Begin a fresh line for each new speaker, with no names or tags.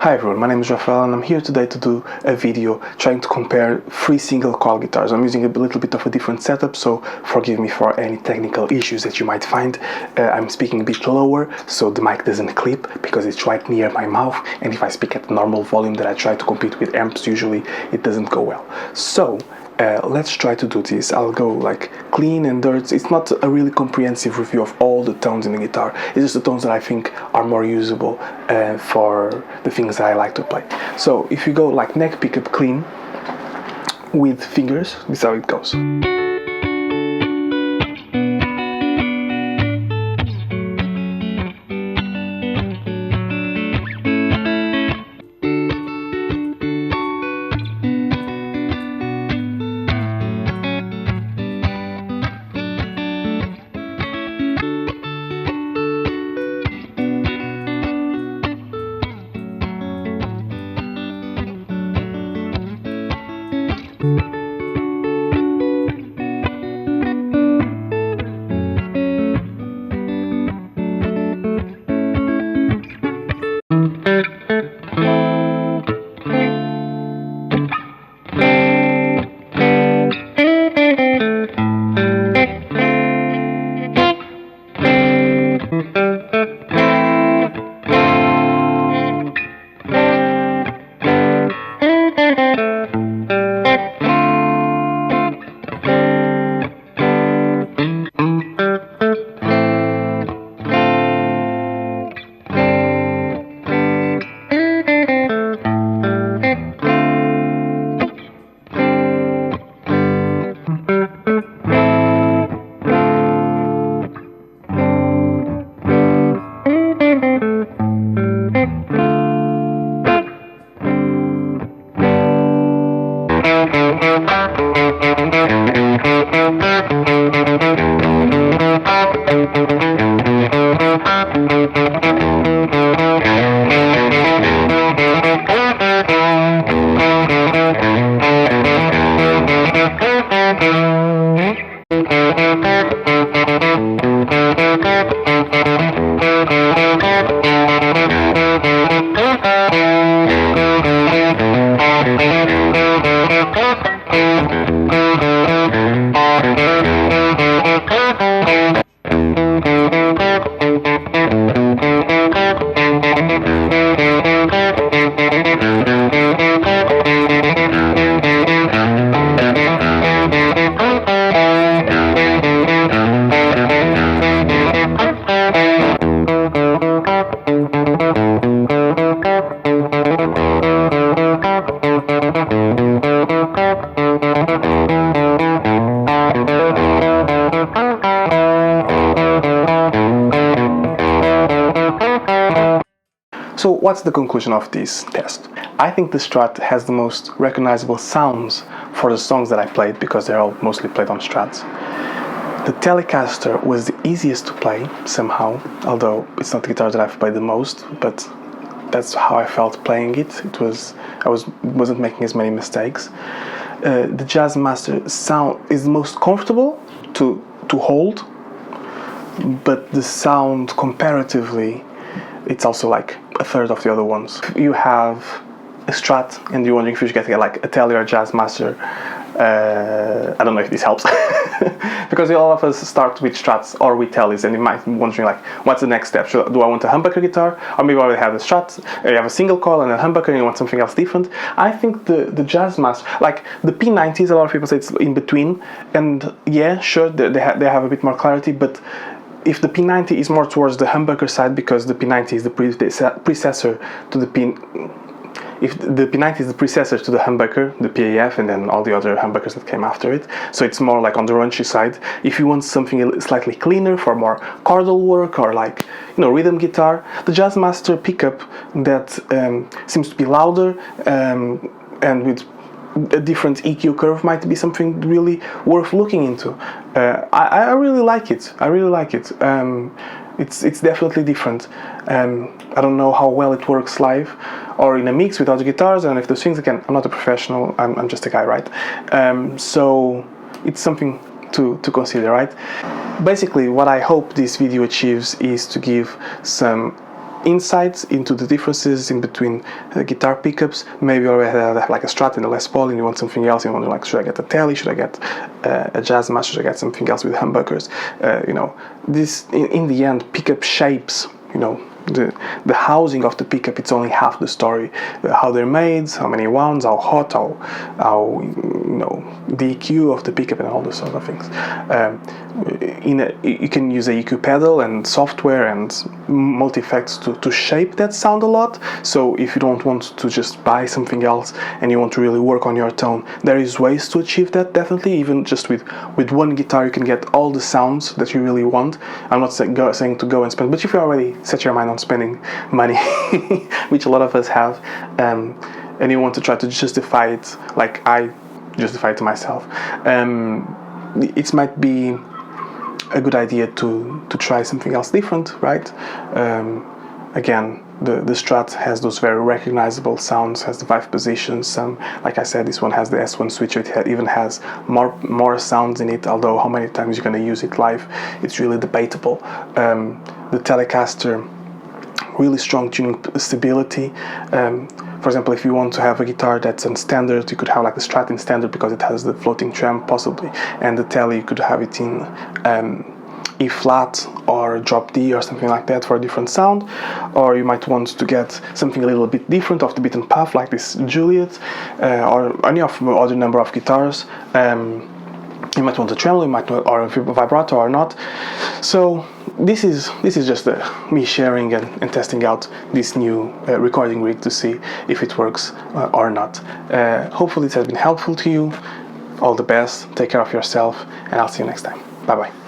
Hi everyone, my name is Rafael and I'm here today to do a video trying to compare three single coil guitars. I'm using a little bit of a different setup, so forgive me for any technical issues that you might find. I'm speaking a bit lower so the mic doesn't clip because it's right near my mouth, and if I speak at the normal volume that I try to compete with amps, usually it doesn't go well. So let's try to do this. I'll go like clean and dirt. It's not a really comprehensive review of all the tones in the guitar. It's just the tones that I think are more usable for the things that I like to play. So if you go like neck pickup clean with fingers, this is how it goes. So what's the conclusion of this test? I think the Strat has the most recognizable sounds for the songs that I played because they're all mostly played on Strats. The Telecaster was the easiest to play somehow, although it's not the guitar that I've played the most, but that's how I felt playing it. I wasn't making as many mistakes. The Jazzmaster sound is the most comfortable to hold, but the sound comparatively, it's also like a third of the other ones. You have a Strat and you're wondering if you should get like a Tele or Jazzmaster. I don't know if this helps because all of us start with Strats or with Teles, and you might be wondering like, what's the next step? Do I want a humbucker guitar, or maybe I already have a Strat, you have a single coil and a humbucker and you want something else different? I think the Jazzmaster, like the P90s, a lot of people say it's in between, and yeah, sure, they have a bit more clarity, but if the P90 is more towards the humbucker side, because the P90 is the predecessor to the if the P90 is the predecessor to the humbucker, the PAF, and then all the other humbuckers that came after it, so it's more like on the raunchy side. If you want something slightly cleaner for more chordal work or like, you know, rhythm guitar, the Jazzmaster pickup that seems to be louder and with a different EQ curve might be something really worth looking into. I really like it. I really like it. It's definitely different. I don't know how well it works live or in a mix with other guitars, and if those things, again, I'm not a professional, I'm just a guy, right? So it's something to consider, right? Basically, what I hope this video achieves is to give some insights into the differences in between guitar pickups. Maybe you already have like a Strat and a Les Paul and you want something else. You want to like, should I get a Tele? Should I get a Jazzmaster? Should I get something else with humbuckers? This in the end, pickup shapes, the housing of the pickup. It's only half the story. How they're made, how many wounds, how hot, how the EQ of the pickup and all those sort of things. You can use a EQ pedal and software and multi-effects to shape that sound a lot. So if you don't want to just buy something else and you want to really work on your tone, there is ways to achieve that, definitely. Even just with one guitar you can get all the sounds that you really want. I'm not saying to go and spend, but if you already set your mind on spending money, which a lot of us have, and you want to try to justify it like I justify it to myself, it might be a good idea to try something else different, right? Again, the Strat has those very recognizable sounds, has the 5 positions. Like I said, this one has the S1 switcher. It even has more sounds in it, although how many times you're going to use it live, it's really debatable. The Telecaster, really strong tuning stability. For example, if you want to have a guitar that's in standard, you could have like the Strat in standard because it has the floating trem possibly, and the Tele you could have it in E flat or drop D or something like that for a different sound. Or you might want to get something a little bit different off the beaten path, like this Juliet or any of the other number of guitars. You might want a tremolo, you might want, or a vibrato or not. So this is just me sharing and testing out this new recording rig to see if it works or not. Hopefully this has been helpful to you. All the best, take care of yourself, and I'll see you next time. Bye bye.